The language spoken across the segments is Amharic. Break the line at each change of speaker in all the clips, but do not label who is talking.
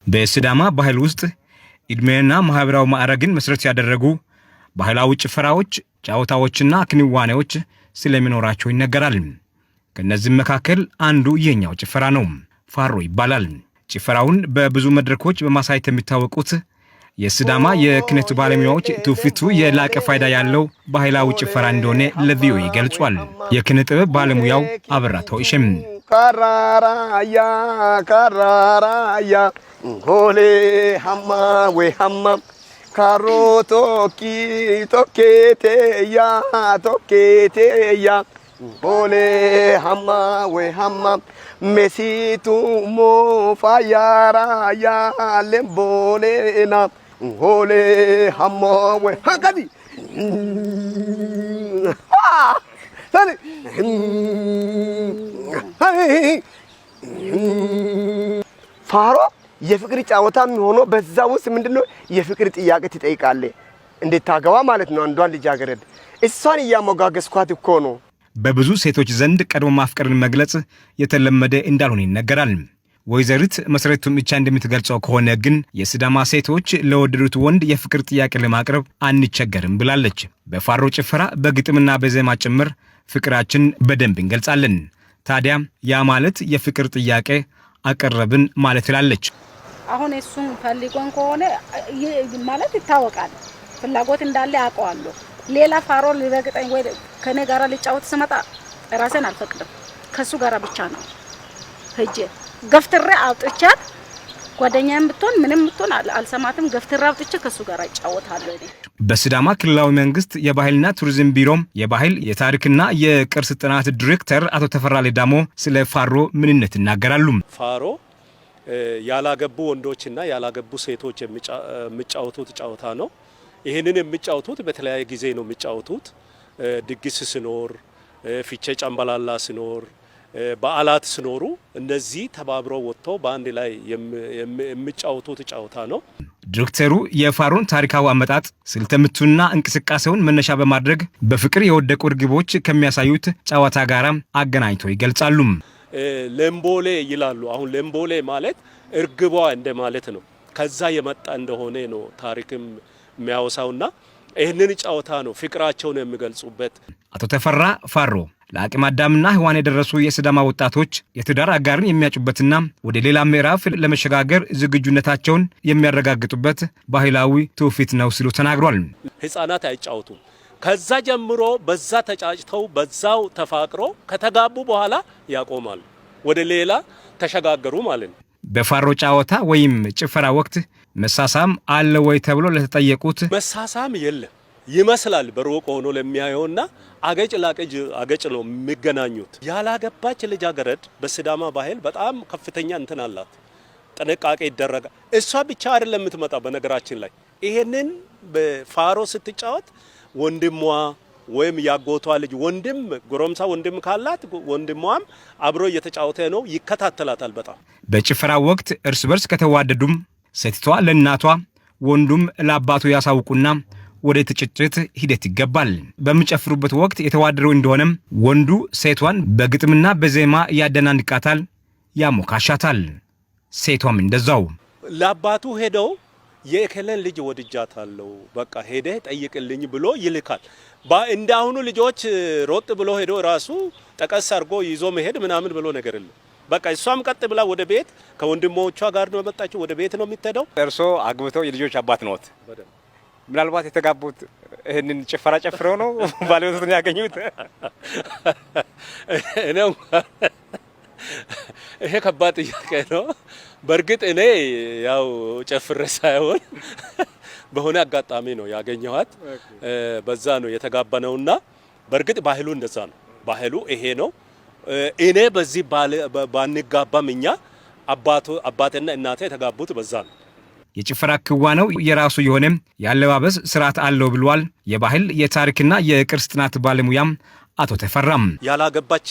በሲዳማ ባህል ውስጥ እድሜና ማህበራዊ ማዕረግን መሰረት ያደረጉ ባህላዊ ጭፈራዎች፣ ጫወታዎችና ክንዋኔዎች ስለሚኖራቸው ይነገራል። ከነዚህም መካከል አንዱ የኛው ጭፈራ ነው። ፋሮ ይባላል። ጭፈራውን በብዙ መድረኮች በማሳየት የሚታወቁት የሲዳማ የክነቱ ባለሙያዎች ትውፊቱ የላቀ ፋይዳ ያለው ባህላዊ ጭፈራ እንደሆነ ለቪኦኤ ገልጿል። የኪነ ጥበብ ባለሙያው አበራ ተውሸም
ካራራያ ሆሌ ሐማ ወይ ሐማ ካሮቶ ቶኬቴያ ሆሌ ሐማ ወይ ሐማ ሜሲቱ ሞፋያራያ ሌምቦሌና ሆሌ ሐማ ወይ ሀካዲ ፋሮ የፍቅር ጫወታ የሚሆነው በዛ ውስጥ ምንድነው የፍቅር ጥያቄ ትጠይቃለህ እንዴት ታገባ ማለት ነው። አንዷን ልጃገረድ እሷን እያሞጋገስኳት እኮ ነው።
በብዙ ሴቶች ዘንድ ቀድሞ ማፍቀርን መግለጽ የተለመደ እንዳልሆነ ይነገራል። ወይዘሪት መሰረቱም ብቻ እንደምትገልጸው ከሆነ ግን የሲዳማ ሴቶች ለወደዱት ወንድ የፍቅር ጥያቄ ለማቅረብ አንቸገርም ብላለች። በፋሮ ጭፈራ በግጥምና በዜማ ጭምር ፍቅራችን በደንብ እንገልጻለን። ታዲያ ያ ማለት የፍቅር ጥያቄ አቀረብን ማለት ትላለች።
አሁን እሱን ፈልጎን ከሆነ ማለት ይታወቃል፣ ፍላጎት እንዳለ ያውቀዋለሁ። ሌላ ፋሮ ሊረግጠኝ ወይ ከኔ ጋራ ሊጫወት ስመጣ ራሴን አልፈቅድም። ከሱ ጋራ ብቻ ነው ሄጄ ገፍትሬ አውጥቻት ጓደኛዬም ብትሆን ምንም ብትሆን አልሰማትም። ገፍትሬ አውጥቼ ከሱ ጋራ እጫወታለሁ።
በሲዳማ ክልላዊ መንግስት የባህልና ቱሪዝም ቢሮም የባህል የታሪክና የቅርስ ጥናት ዲሬክተር አቶ ተፈራ ሌዳሞ ስለ ፋሮ ምንነት ይናገራሉ።
ፋሮ ያላገቡ ወንዶችና ያላገቡ ሴቶች የሚጫወቱት ጨዋታ ነው። ይህንን የሚጫወቱት በተለያየ ጊዜ ነው የሚጫወቱት። ድግስ ሲኖር፣ ፊቼ ጨምበላላ ሲኖር፣ በዓላት ሲኖሩ እነዚህ ተባብረው ወጥተው በአንድ ላይ የሚጫወቱት ጨዋታ ነው።
ዲሬክተሩ የፋሮን ታሪካዊ አመጣጥ ስልተ ምቱና እንቅስቃሴውን መነሻ በማድረግ በፍቅር የወደቁ እርግቦች ከሚያሳዩት ጨዋታ ጋር አገናኝተው ይገልጻሉ።
ሌምቦሌ ይላሉ። አሁን ሌምቦሌ ማለት እርግቧ እንደማለት ነው። ከዛ የመጣ እንደሆነ ነው ታሪክም የሚያወሳውና ይህንን ጨዋታ ነው ፍቅራቸውን የሚገልጹበት።
አቶ ተፈራ ፋሮ ለአቅመ አዳምና ሔዋን የደረሱ የሲዳማ ወጣቶች የትዳር አጋርን የሚያጩበትና ወደ ሌላ ምዕራፍ ለመሸጋገር ዝግጁነታቸውን የሚያረጋግጡበት ባህላዊ ትውፊት ነው ሲሉ ተናግሯል።
ህፃናት አይጫወቱም። ከዛ ጀምሮ በዛ ተጫጭተው በዛው ተፋቅሮ ከተጋቡ በኋላ ያቆማሉ። ወደ ሌላ ተሸጋገሩ ማለት ነው።
በፋሮ ጨዋታ ወይም ጭፈራ ወቅት መሳሳም አለ ወይ ተብሎ ለተጠየቁት
መሳሳም የለም ይመስላል በሩቅ ሆኖ ለሚያየውና አገጭ ላቀጅ አገጭ ነው የሚገናኙት። ያላገባች ልጃገረድ በሲዳማ ባህል በጣም ከፍተኛ እንትን አላት፣ ጥንቃቄ ይደረጋል። እሷ ብቻ አይደለም የምትመጣ። በነገራችን ላይ ይሄንን በፋሮ ስትጫወት ወንድሟ ወይም ያጎቷ ልጅ ወንድም ጎረምሳ ወንድም ካላት ወንድሟም አብሮ እየተጫወተ ነው፣ ይከታተላታል በጣም።
በጭፈራ ወቅት እርስ በርስ ከተዋደዱም ሴቷ ለእናቷ ወንዱም ለአባቱ ያሳውቁና ወደ ትጭጭት ሂደት ይገባል። በሚጨፍሩበት ወቅት የተዋደሩ እንደሆነም ወንዱ ሴቷን በግጥምና በዜማ ያደናንቃታል፣ ያሞካሻታል። ሴቷም እንደዛው
ለአባቱ ሄደው የእከለን ልጅ ወድጃታለሁ በቃ ሄደህ ጠይቅልኝ ብሎ ይልካል። እንዳሁኑ ልጆች ሮጥ ብሎ ሄዶ ራሱ ጠቀስ አድርጎ ይዞ መሄድ ምናምን ብሎ ነገር የለም። በቃ እሷም ቀጥ ብላ ወደ ቤት ከወንድሞቿ ጋር ነው የመጣችው፣ ወደ ቤት ነው የሚተደው።
እርሶ አግብተው የልጆች አባት ነዎት። ምናልባት የተጋቡት ይሄንን ጭፈራ ጨፍረው ነው ባለቤቱን ያገኙት?
ይሄ ከባድ ጥያቄ ነው። በእርግጥ እኔ ያው ጨፍሬ ሳይሆን በሆነ አጋጣሚ ነው ያገኘኋት። በዛ ነው የተጋባነውና በእርግጥ ባህሉ እንደዛ ነው። ባህሉ ይሄ ነው። እኔ በዚህ ባንጋባም እኛ አባቴና እናቴ የተጋቡት በዛ ነው።
የጭፈራ ክዋኔው የራሱ የሆነ ያለባበስ ስርዓት አለው ብሏል የባህል የታሪክና የቅርስ ጥናት ባለሙያም አቶ ተፈራም።
ያላገባች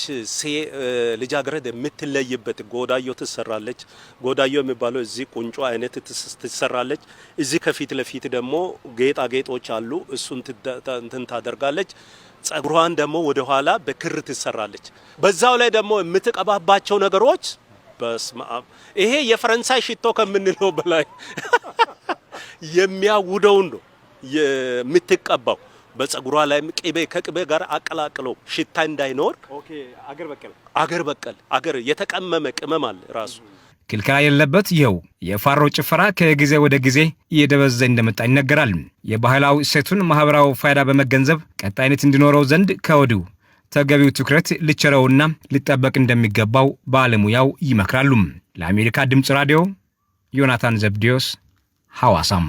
ልጃገረድ የምትለይበት ጎዳዮ ትሰራለች። ጎዳዮ የሚባለው እዚህ ቁንጮ አይነት ትሰራለች። እዚህ ከፊት ለፊት ደግሞ ጌጣጌጦች አሉ፣ እሱን እንትን ታደርጋለች። ጸጉሯን ደግሞ ወደ ኋላ በክር ትሰራለች። በዛው ላይ ደግሞ የምትቀባባቸው ነገሮች በስመ አብ ይሄ የፈረንሳይ ሽቶ ከምንለው በላይ የሚያውደውን ነው የምትቀባው። በፀጉሯ ላይ ቅቤ ከቅቤ ጋር አቀላቅሎ ሽታ እንዳይኖር አገር በቀል የተቀመመ ቅመም አለ ራሱ።
ክልከላ የሌለበት ይኸው የፋሮ ጭፈራ ከጊዜ ወደ ጊዜ እየደበዘዘ እንደመጣ ይነገራል። የባህላዊ እሴቱን ማህበራዊ ፋይዳ በመገንዘብ ቀጣይነት እንዲኖረው ዘንድ ከወዲሁ ተገቢው ትኩረት ሊቸረውና ሊጠበቅ እንደሚገባው ባለሙያው ይመክራሉ። ለአሜሪካ ድምፅ ራዲዮ ዮናታን ዘብዲዮስ ሐዋሳም